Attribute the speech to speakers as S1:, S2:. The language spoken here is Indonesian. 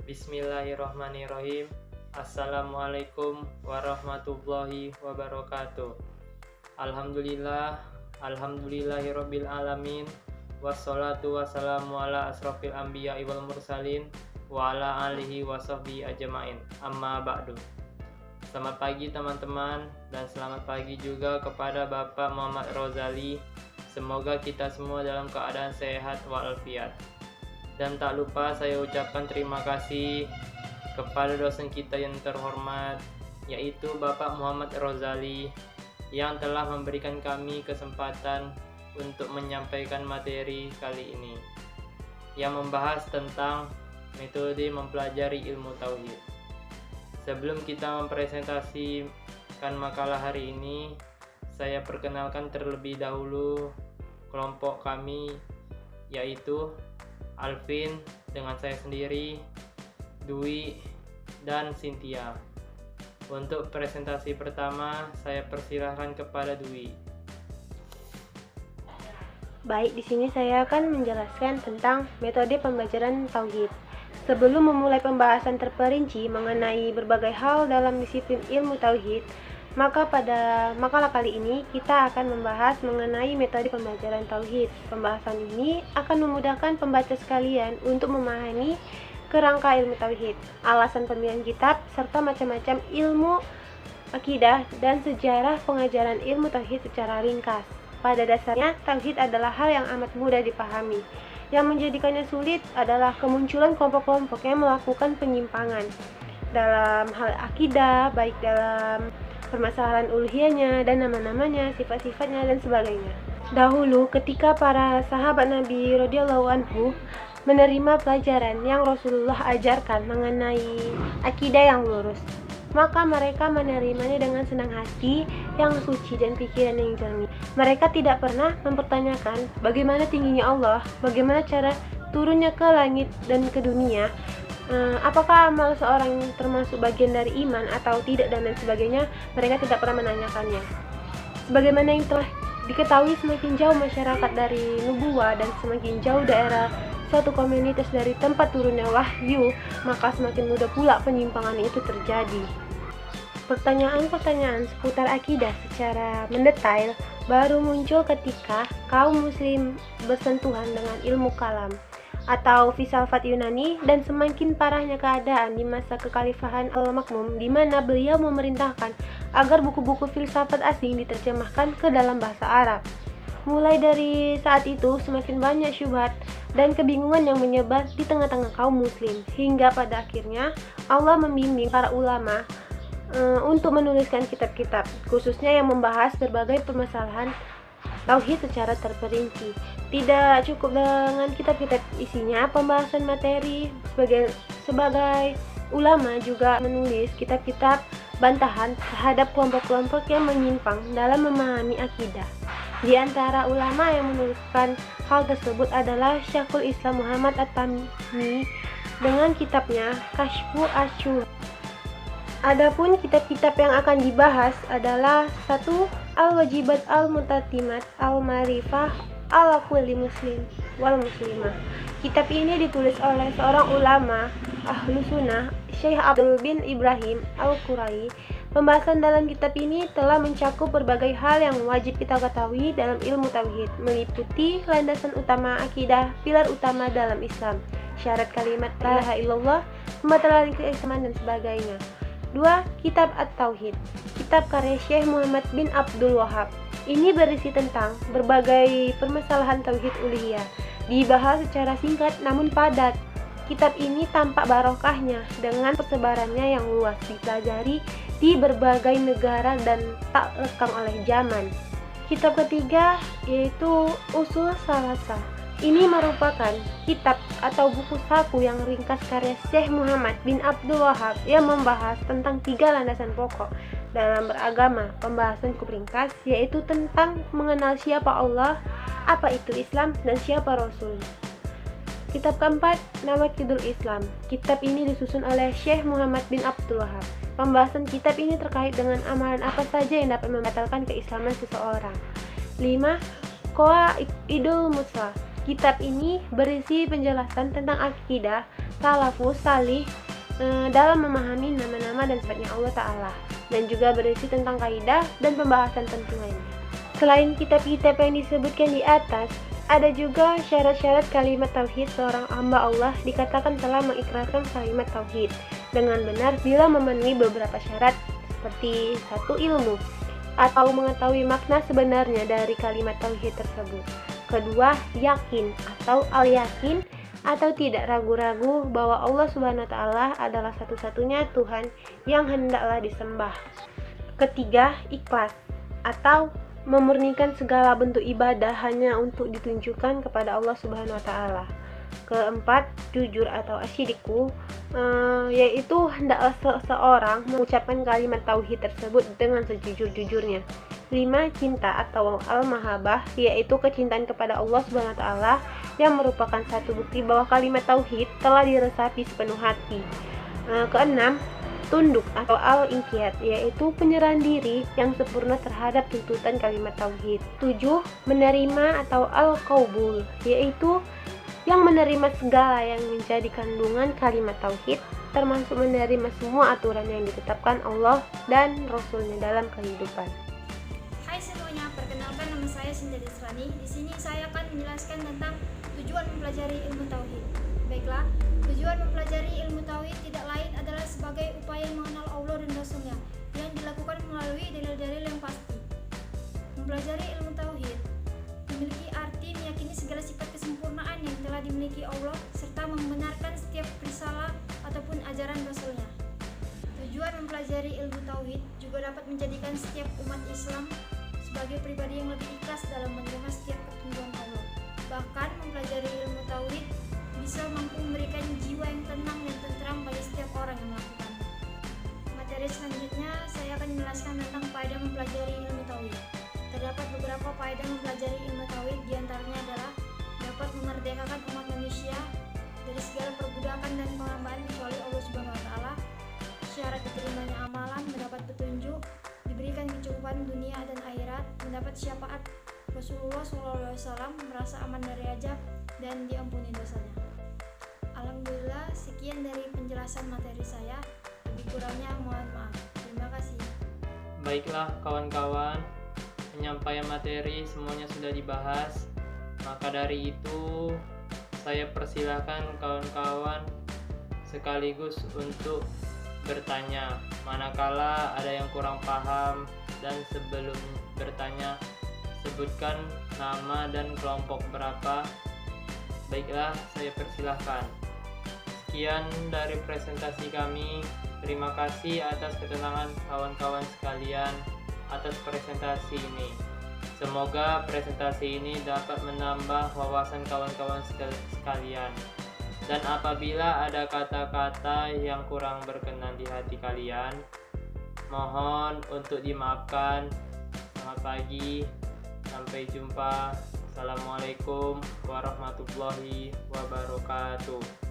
S1: Bismillahirrahmanirrahim. Assalamualaikum warahmatullahi wabarakatuh. Alhamdulillahirabbil alamin. Wassalatu wassalamu ala asrofil anbiya'i wal mursalin wa ala alihi wa sahbihi ajma'in. Amma ba'du. Selamat pagi teman-teman, dan selamat pagi juga kepada Bapak Muhammad Rozali. Semoga kita semua dalam keadaan sehat walafiat. Dan tak lupa saya ucapkan terima kasih kepada dosen kita yang terhormat, yaitu Bapak Muhammad Rozali, yang telah memberikan kami kesempatan untuk menyampaikan materi kali ini, yang membahas tentang metode mempelajari ilmu tauhid. Sebelum kita mempresentasikan makalah hari ini, saya perkenalkan terlebih dahulu kelompok kami, yaitu Alvin dengan saya sendiri, Dwi, dan Cynthia. Untuk presentasi pertama, saya persilahkan kepada Dwi.
S2: Baik, di sini saya akan menjelaskan tentang metode pembelajaran tauhid. Sebelum memulai pembahasan terperinci mengenai berbagai hal dalam disiplin ilmu tauhid, maka pada makalah kali ini kita akan membahas mengenai metode pembelajaran tauhid. Pembahasan ini akan memudahkan pembaca sekalian untuk memahami kerangka ilmu tauhid, alasan pemilihan kitab, serta macam-macam ilmu akidah dan sejarah pengajaran ilmu tauhid secara ringkas. Pada dasarnya, tauhid adalah hal yang amat mudah dipahami. Yang menjadikannya sulit adalah kemunculan kelompok-kelompok yang melakukan penyimpangan dalam hal akidah, baik dalam permasalahan uluhiyahnya dan nama-namanya, sifat-sifatnya dan sebagainya. Dahulu ketika para sahabat Nabi radhiyallahu anhu menerima pelajaran yang Rasulullah ajarkan mengenai akidah yang lurus, maka mereka menerimanya dengan senang hati yang suci dan pikiran yang jernih. Mereka tidak pernah mempertanyakan bagaimana tingginya Allah, bagaimana cara turunnya ke langit dan ke dunia, apakah amal seorang termasuk bagian dari iman atau tidak, dan lain sebagainya. Mereka tidak pernah menanyakannya. Sebagaimana yang telah diketahui, semakin jauh masyarakat dari nubuwah dan semakin jauh daerah suatu komunitas dari tempat turunnya wahyu, maka semakin mudah pula penyimpangan itu terjadi. Pertanyaan-pertanyaan seputar akidah secara mendetail baru muncul ketika kaum muslim bersentuhan dengan ilmu kalam atau filsafat Yunani, dan semakin parahnya keadaan di masa kekhalifahan Al-Makmum, di mana beliau memerintahkan agar buku-buku filsafat asing diterjemahkan ke dalam bahasa Arab. Mulai dari saat itu, semakin banyak syubhat dan kebingungan yang menyebar di tengah-tengah kaum muslim, hingga pada akhirnya Allah membimbing para ulama untuk menuliskan kitab-kitab, khususnya yang membahas berbagai permasalahan tauhid secara terperinci. Tidak cukup dengan kitab-kitab isinya pembahasan materi, sebagai ulama juga menulis kitab-kitab bantahan terhadap kelompok-kelompok yang menyimpang dalam memahami akidah. Di antara ulama yang menuliskan hal tersebut adalah Syekhul Islam Muhammad At-Tamimi dengan kitabnya Kashfu Asy-Syubhat. Adapun kitab-kitab yang akan dibahas adalah 1. Al-Wajibat Al-Mutatimat Al-Marifah ala kulli muslim wal muslimah. Kitab ini ditulis oleh seorang ulama Ahlu Sunnah, Syekh Abdul bin Ibrahim Al-Qurai. Pembahasan dalam kitab ini telah mencakup berbagai hal yang wajib kita ketahui dalam ilmu tauhid, meliputi landasan utama akidah, pilar utama dalam Islam, syarat kalimat la ilaha illallah, pembatalan keislaman dan sebagainya. 2. Kitab At-Tauhid, kitab karya Syekh Muhammad bin Abdul Wahab. Ini berisi tentang berbagai permasalahan tauhid uluhiyah, dibahas secara singkat namun padat. Kitab ini tampak barokahnya dengan persebarannya yang luas, dipelajari di berbagai negara dan tak lekang oleh zaman. Kitab ketiga yaitu Ushul Thalatthah. Ini merupakan kitab atau buku saku yang ringkas karya Syekh Muhammad bin Abdul Wahab yang membahas tentang 3 landasan pokok dalam beragama. Pembahasan cukup ringkas, yaitu tentang mengenal siapa Allah, apa itu Islam, dan siapa Rasulnya. Kitab keempat, Nawaqidul Islam. Kitab ini disusun oleh Syekh Muhammad bin Abdul Wahab. Pembahasan kitab ini terkait dengan amalan apa saja yang dapat membatalkan keislaman seseorang. 5. Qawaidul Muthla. Kitab ini berisi penjelasan tentang akidah, salafus salih dalam memahami nama-nama dan sifatnya Allah Ta'ala, dan juga berisi tentang kaidah dan pembahasan penting lainnya. Selain kitab-kitab yang disebutkan di atas, ada juga syarat-syarat kalimat tauhid. Seorang hamba Allah dikatakan telah mengikrarkan kalimat tauhid dengan benar bila memenuhi beberapa syarat, seperti 1. Ilmu atau mengetahui makna sebenarnya dari kalimat tauhid tersebut. 2. Yakin atau al-yakin atau tidak ragu-ragu bahwa Allah Subhanahu wa taala adalah satu-satunya Tuhan yang hendaklah disembah. 3. Ikhlas atau memurnikan segala bentuk ibadah hanya untuk ditunjukkan kepada Allah Subhanahu wa taala. 4. Jujur atau asyidiku, yaitu hendaklah seseorang mengucapkan kalimat tauhid tersebut dengan sejujur-jujurnya. 5. Cinta atau al-mahabbah, yaitu kecintaan kepada Allah Subhanahu wa taala yang merupakan satu bukti bahwa kalimat tauhid telah diresapi sepenuh hati. 6. Tunduk atau al-inqiyad, yaitu penyerahan diri yang sempurna terhadap tuntutan kalimat tauhid. 7. Menerima atau al-qaubul, yaitu yang menerima segala yang menjadi kandungan kalimat tauhid, termasuk menerima semua aturan yang ditetapkan Allah dan Rasul-Nya dalam kehidupan.
S3: Hai semuanya, perkenalkan nama saya Sinta Desrani. Di sini saya akan menjelaskan tentang tujuan mempelajari ilmu tauhid. Baiklah, tujuan mempelajari ilmu tauhid tidak lain adalah sebagai upaya mengenal Allah dan Rasul-Nya yang dilakukan melalui dalil-dalil yang pasti. Mempelajari ilmu tauhid memiliki arti meyakini segala sifat kesempurnaan yang telah dimiliki Allah serta membenarkan setiap risalah ataupun ajaran Rasul-Nya. Tujuan mempelajari ilmu tauhid juga dapat menjadikan setiap umat Islam sebagai pribadi yang lebih ikhlas dalam menerima setiap petunjukan Allah. Bahkan mempelajari ilmu tauhid bisa mampu memberikan jiwa yang tenang dan tentram bagi setiap orang yang melakukannya. Materi selanjutnya saya akan menjelaskan tentang faedah mempelajari ilmu tauhid. Terdapat beberapa faedah mempelajari ilmu tauhid, diantaranya adalah dapat memerdekakan umat manusia dari segala perbudakan dan penghambaan kecuali Allah Subhanahu wa taala. Syarat diterimanya amalan, mendapat petunjuk, diberikan kecukupan dunia dan akhirat, mendapat syafaat Rasulullah SAW, merasa aman dari azab dan diampuni dosanya. Alhamdulillah, sekian dari penjelasan materi saya. Lebih kurangnya mohon maaf. Terima kasih.
S1: Baiklah kawan-kawan, penyampaian materi semuanya sudah dibahas. Maka dari itu saya persilahkan kawan-kawan sekaligus untuk bertanya manakala ada yang kurang paham, dan sebelum bertanya sebutkan nama dan kelompok berapa. Baiklah, saya persilahkan. Sekian dari presentasi kami. Terima kasih atas ketenangan kawan-kawan sekalian atas presentasi ini. Semoga presentasi ini dapat menambah wawasan kawan-kawan sekalian. Dan apabila ada kata-kata yang kurang berkenan di hati kalian, mohon untuk dimaafkan. Selamat pagi, sampai jumpa. Assalamualaikum warahmatullahi wabarakatuh.